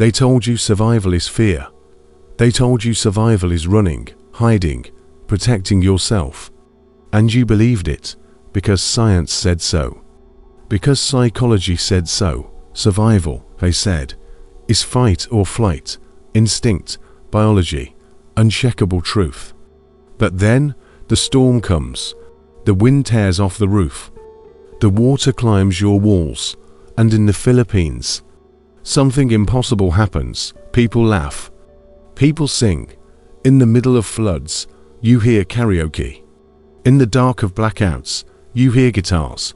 They told you survival is fear. They told you survival is running, hiding, protecting yourself. And you believed it, because science said so. Because psychology said so. Survival, they said, is fight or flight, instinct, biology, uncheckable truth. But then, the storm comes. The wind tears off the roof. The water climbs your walls. And in the Philippines, something impossible happens. People laugh. People sing. In the middle of floods, you hear karaoke. In the dark of blackouts, you hear guitars.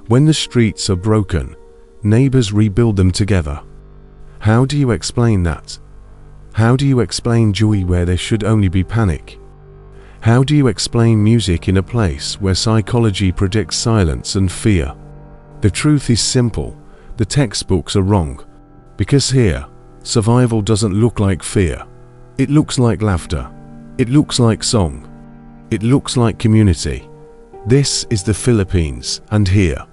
When the streets are broken, neighbors rebuild them together. How do you explain that? How do you explain joy where there should only be panic? How do you explain music in a place where psychology predicts silence and fear? The truth is simple. The textbooks are wrong. Because here, survival doesn't look like fear. It looks like laughter. It looks like song. It looks like community. This is the Philippines, and here,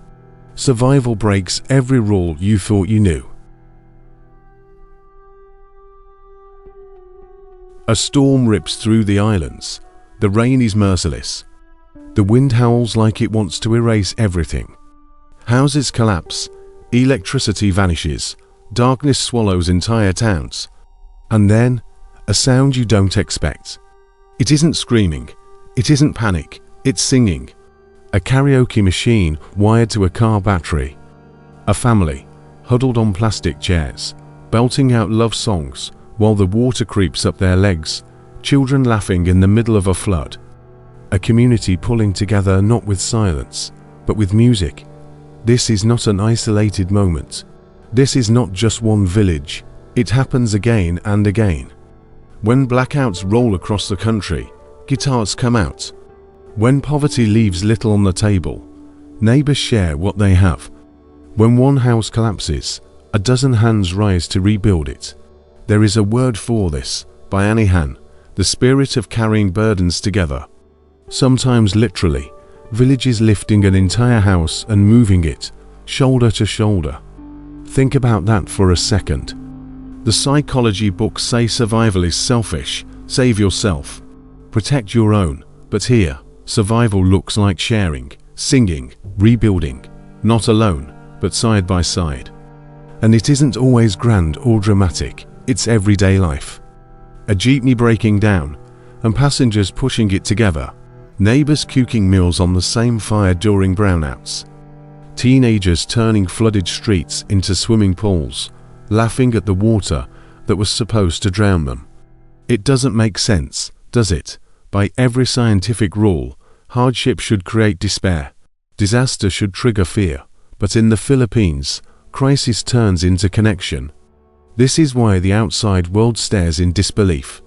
survival breaks every rule you thought you knew. A storm rips through the islands. The rain is merciless. The wind howls like it wants to erase everything. Houses collapse. Electricity vanishes. Darkness swallows entire towns. And then, a sound you don't expect. It isn't screaming. It isn't panic. It's singing. A karaoke machine wired to a car battery. A family, huddled on plastic chairs, belting out love songs while the water creeps up their legs. Children laughing in the middle of a flood. A community pulling together not with silence, but with music. This is not an isolated moment. This is not just one village. It happens again and again. When blackouts roll across the country, guitars come out. When poverty leaves little on the table, neighbors share what they have. When one house collapses, a dozen hands rise to rebuild it. There is a word for this, by Anihan, the spirit of carrying burdens together. Sometimes literally, villages lifting an entire house and moving it, shoulder to shoulder. Think about that for a second. The psychology books say survival is selfish, save yourself, protect your own, but here, survival looks like sharing, singing, rebuilding, not alone, but side by side. And it isn't always grand or dramatic, it's everyday life. A jeepney breaking down, and passengers pushing it together. Neighbors cooking meals on the same fire during brownouts. Teenagers turning flooded streets into swimming pools, laughing at the water that was supposed to drown them. It doesn't make sense, does it? By every scientific rule, hardship should create despair. Disaster should trigger fear. But in the Philippines, crisis turns into connection. This is why the outside world stares in disbelief.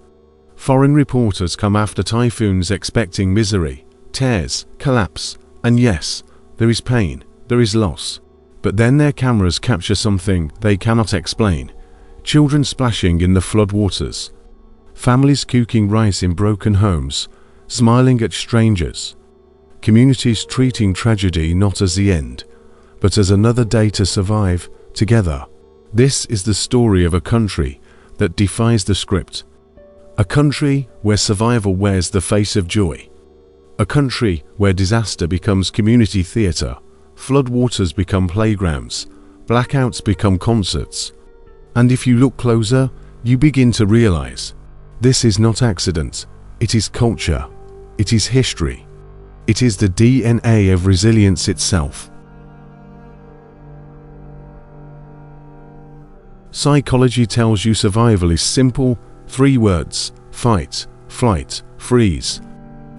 Foreign reporters come after typhoons expecting misery, tears, collapse, and yes, there is pain, there is loss. But then their cameras capture something they cannot explain. Children splashing in the floodwaters. Families cooking rice in broken homes, smiling at strangers. Communities treating tragedy not as the end, but as another day to survive together. This is the story of a country that defies the script. A country where survival wears the face of joy. A country where disaster becomes community theater, floodwaters become playgrounds, blackouts become concerts. And if you look closer, you begin to realize, this is not accident, it is culture, it is history, it is the DNA of resilience itself. Psychology tells you survival is simple, 3 words: fight, flight, freeze.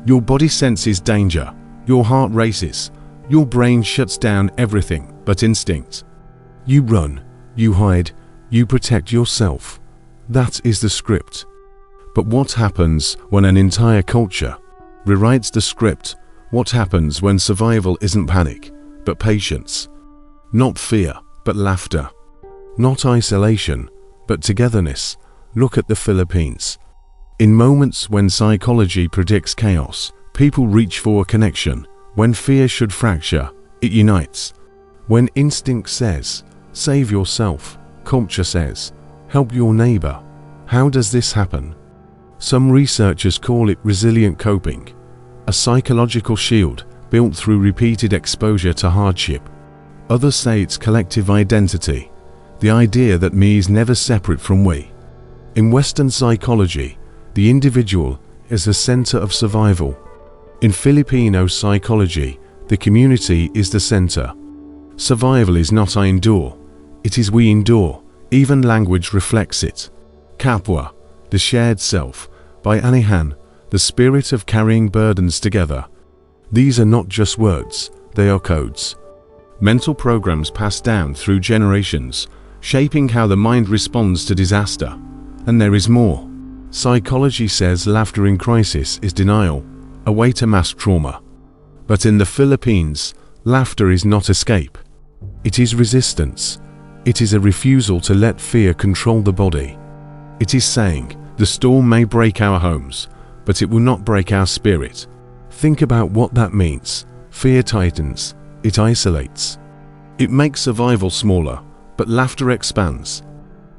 Your body senses danger, your heart races, your brain shuts down everything but instinct. You run, you hide, you protect yourself. That is the script. But what happens when an entire culture rewrites the script? What happens when survival isn't panic, but patience? Not fear, but laughter. Not isolation, but togetherness. Look at the Philippines. In moments when psychology predicts chaos, people reach for a connection. When fear should fracture, it unites. When instinct says, save yourself, culture says, Help your neighbor. How does this happen? Some researchers call it resilient coping, a psychological shield built through repeated exposure to hardship. Others say it's collective identity, the idea that me is never separate from we. In Western psychology, the individual is the center of survival. In Filipino psychology, the community is the center. Survival is not I endure, it is we endure. Even language reflects it. Kapwa, the shared self, by Anihan, the spirit of carrying burdens together. These are not just words, they are codes. Mental programs passed down through generations, shaping how the mind responds to disaster. And there is more. Psychology says laughter in crisis is denial, a way to mask trauma. But in the Philippines, laughter is not escape. It is resistance. It is a refusal to let fear control the body. It is saying, the storm may break our homes, but it will not break our spirit. Think about what that means. Fear tightens, it isolates. It makes survival smaller, but laughter expands.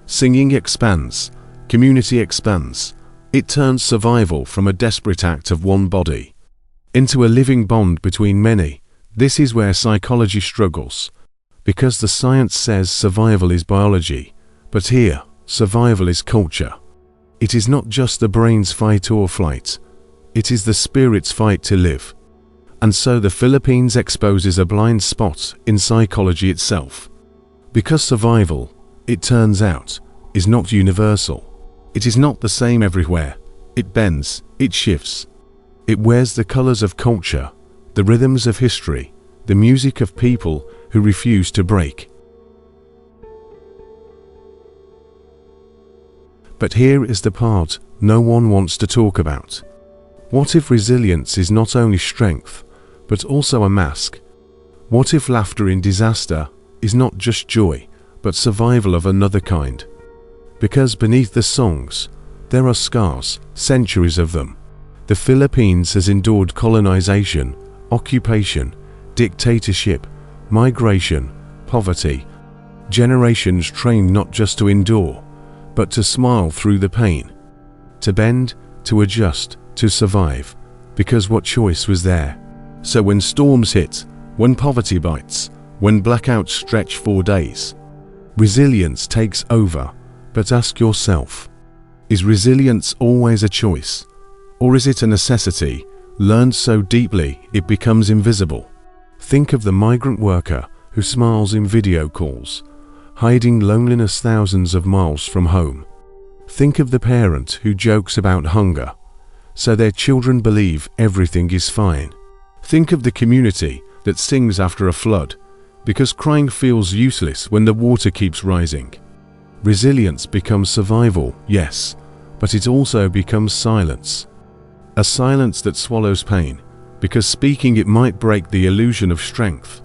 Singing expands, community expands. It turns survival from a desperate act of one body into a living bond between many. This is where psychology struggles. Because the science says survival is biology, but here, survival is culture. It is not just the brain's fight or flight, it is the spirit's fight to live. And so the Philippines exposes a blind spot in psychology itself. Because survival, it turns out, is not universal. It is not the same everywhere. It bends, it shifts. It wears the colors of culture, the rhythms of history, the music of people who refuse to break. But here is the part no one wants to talk about. What if resilience is not only strength, but also a mask? What if laughter in disaster is not just joy, but survival of another kind? Because beneath the songs, there are scars, centuries of them. The Philippines has endured colonization, occupation, dictatorship, migration, poverty. Generations trained not just to endure, but to smile through the pain, to bend, to adjust, to survive, because what choice was there? So when storms hit, when poverty bites, when blackouts stretch for days, resilience takes over. But ask yourself, is resilience always a choice? Or is it a necessity, learned so deeply it becomes invisible? Think of the migrant worker who smiles in video calls, hiding loneliness thousands of miles from home. Think of the parent who jokes about hunger, so their children believe everything is fine. Think of the community that sings after a flood, because crying feels useless when the water keeps rising. Resilience becomes survival, yes, but it also becomes silence. A silence that swallows pain, because speaking it might break the illusion of strength.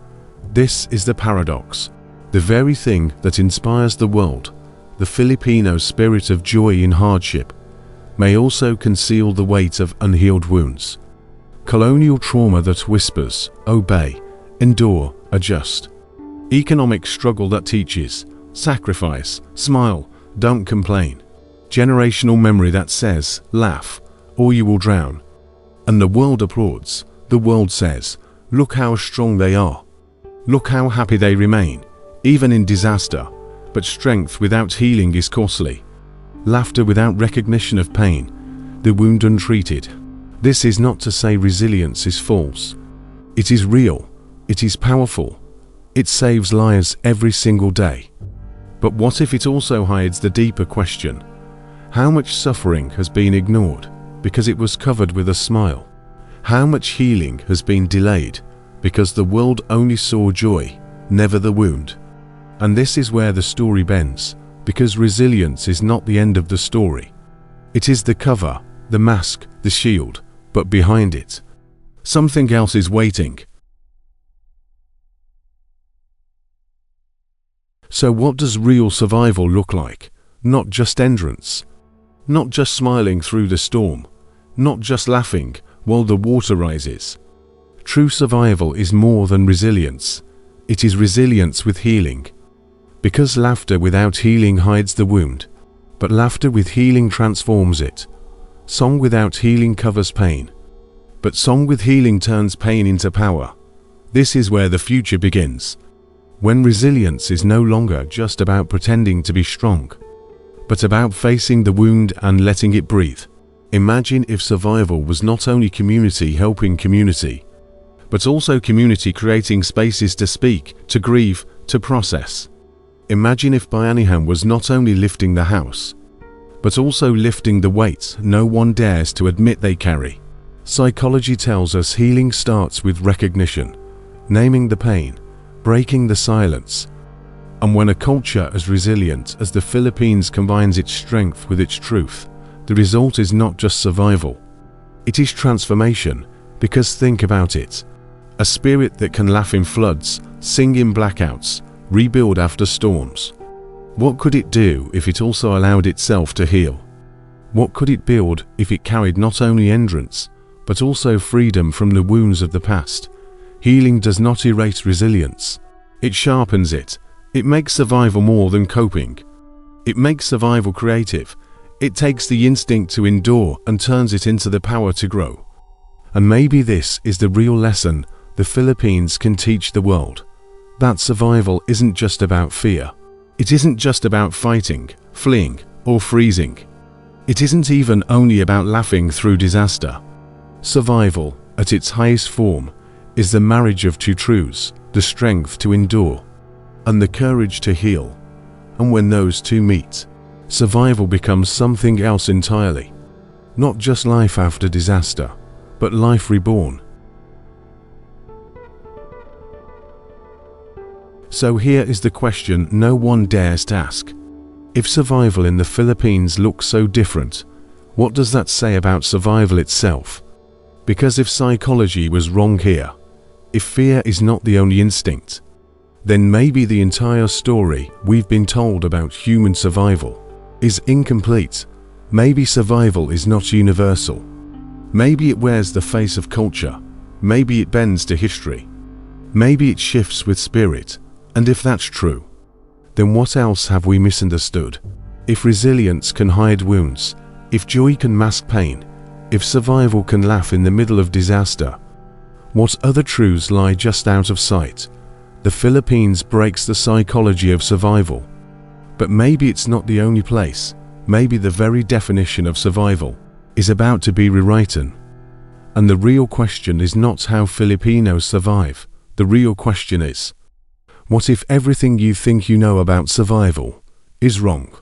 This is the paradox. The very thing that inspires the world, the Filipino spirit of joy in hardship, may also conceal the weight of unhealed wounds. Colonial trauma that whispers, obey, endure, adjust. Economic struggle that teaches, sacrifice, smile, don't complain. Generational memory that says, laugh, or you will drown. And the world applauds. The world says, look how strong they are. Look how happy they remain, even in disaster. But strength without healing is costly. Laughter without recognition of pain, the wound untreated. This is not to say resilience is false. It is real. It is powerful. It saves lives every single day. But what if it also hides the deeper question? How much suffering has been ignored because it was covered with a smile? How much healing has been delayed because the world only saw joy, never the wound? And this is where the story bends, because resilience is not the end of the story. It is the cover, the mask, the shield, but behind it, something else is waiting. So what does real survival look like? Not just endurance, not just smiling through the storm, not just laughing while the water rises. True survival is more than resilience. It is resilience with healing. Because laughter without healing hides the wound, But laughter with healing transforms it. Song without healing covers pain. But song with healing turns pain into power. This is where the future begins. When resilience is no longer just about pretending to be strong, but about facing the wound and letting it breathe. Imagine if survival was not only community helping community, but also community creating spaces to speak, to grieve, to process. Imagine if Bayanihan was not only lifting the house, but also lifting the weight no one dares to admit they carry. Psychology tells us healing starts with recognition, naming the pain, breaking the silence. And when a culture as resilient as the Philippines combines its strength with its truth, the result is not just survival. It is transformation, because think about it. A spirit that can laugh in floods, sing in blackouts, rebuild after storms. What could it do if it also allowed itself to heal? What could it build if it carried not only endurance, but also freedom from the wounds of the past? Healing does not erase resilience. It sharpens it. It makes survival more than coping. It makes survival creative. It takes the instinct to endure and turns it into the power to grow. And maybe this is the real lesson the Philippines can teach the world. That survival isn't just about fear. It isn't just about fighting, fleeing, or freezing. It isn't even only about laughing through disaster. Survival, at its highest form, is the marriage of two truths, the strength to endure and the courage to heal. And when those two meet, survival becomes something else entirely. Not just life after disaster, but life reborn. So here is the question no one dares to ask. If survival in the Philippines looks so different, what does that say about survival itself? Because if psychology was wrong here, if fear is not the only instinct, then maybe the entire story we've been told about human survival is incomplete. Maybe survival is not universal. Maybe it wears the face of culture. Maybe it bends to history. Maybe it shifts with spirit. And if that's true, then what else have we misunderstood? If resilience can hide wounds, if joy can mask pain, if survival can laugh in the middle of disaster, what other truths lie just out of sight? The Philippines breaks the psychology of survival. But maybe it's not the only place. Maybe the very definition of survival is about to be rewritten. And the real question is not how Filipinos survive. The real question is, what if everything you think you know about survival is wrong?